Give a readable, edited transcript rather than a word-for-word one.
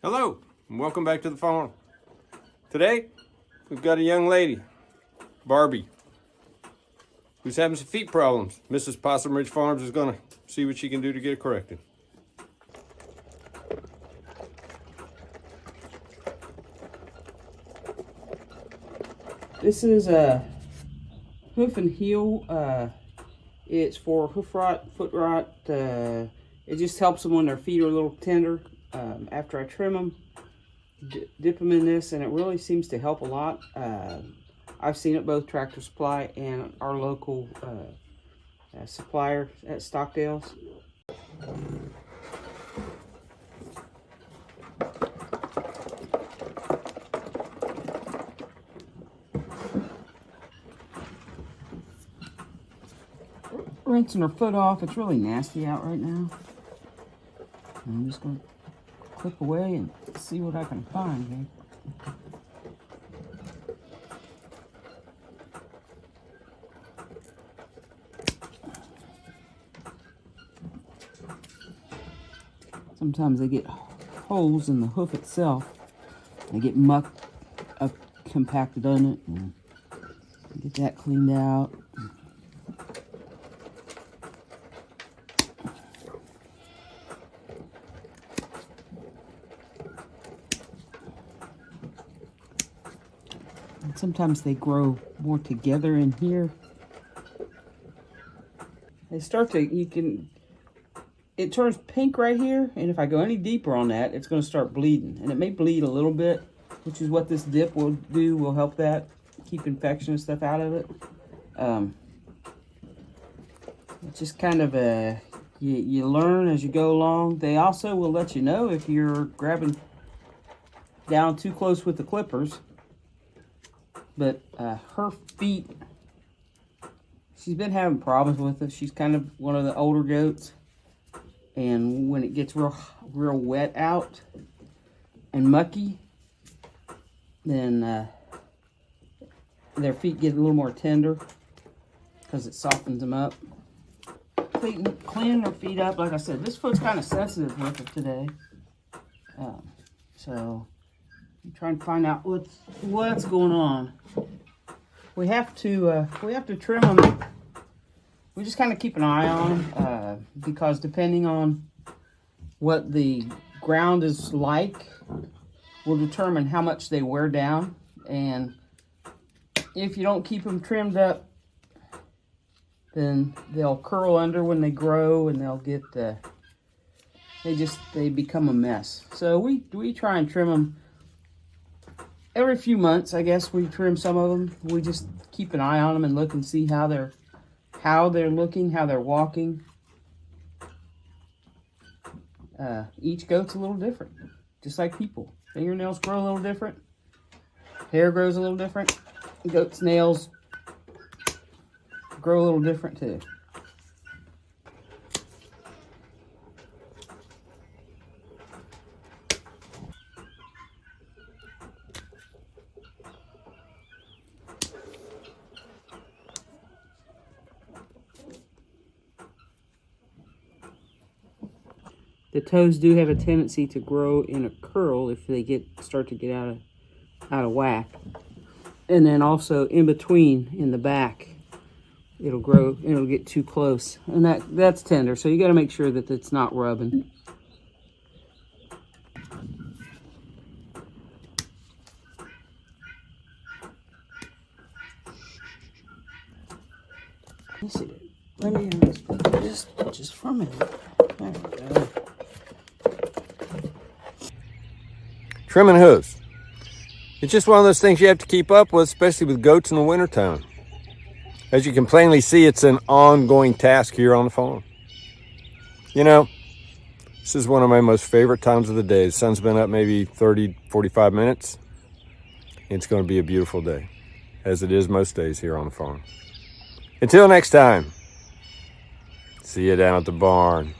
Hello, and welcome back to the farm. Today, we've got a young lady, Barbie, who's having some feet problems. Mrs. Possum Ridge Farms is gonna see what she can do to get it corrected. This is a hoof and heel. It's for hoof rot, foot rot. It just helps them when their feet are a little tender. After I trim them, dip them in this, and it really seems to help a lot. I've seen it both Tractor Supply and our local supplier at Stockdale's. Rinsing her foot off. It's really nasty out right now. I'm just going to clip away and see what I can find here. Sometimes they get holes in the hoof itself. They get muck compacted on it. And get that cleaned out. And sometimes they grow more together in here. They start to, it turns pink right here, and if I go any deeper on that, it's going to start bleeding. And it may bleed a little bit, which is what this dip will do, will help that, keep infection and stuff out of it. It's just kind of you learn as you go along. They also will let you know if you're grabbing down too close with the clippers. But her feet, she's been having problems with it. She's kind of one of the older goats. And when it gets real wet out and mucky, then their feet get a little more tender because it softens them up. Cleaning their feet up, like I said, this foot's kind of sensitive with it today. So I'm trying to find out what's going on. We have to trim them. We just kind of keep an eye on them because depending on what the ground is like will determine how much they wear down. And if you don't keep them trimmed up, then they'll curl under when they grow, and they'll get they become a mess. So we try and trim them every few months. I guess we trim some of them. We just keep an eye on them and look and see how they're looking, how they're walking. Each goat's a little different, just like people. Fingernails grow a little different. Hair grows a little different. Goat's nails grow a little different too. The toes do have a tendency to grow in a curl if they start to get out of whack. And then also in between, in the back, it'll grow, it'll get too close. And that's tender, so you got to make sure that it's not rubbing. Let me see. Let me just for a minute. There we go. Trimming hooves. It's just one of those things you have to keep up with, especially with goats in the wintertime. As you can plainly see, it's an ongoing task here on the farm. You know, this is one of my most favorite times of the day. The sun's been up maybe 30, 45 minutes. It's going to be a beautiful day, as it is most days here on the farm. Until next time, see you down at the barn.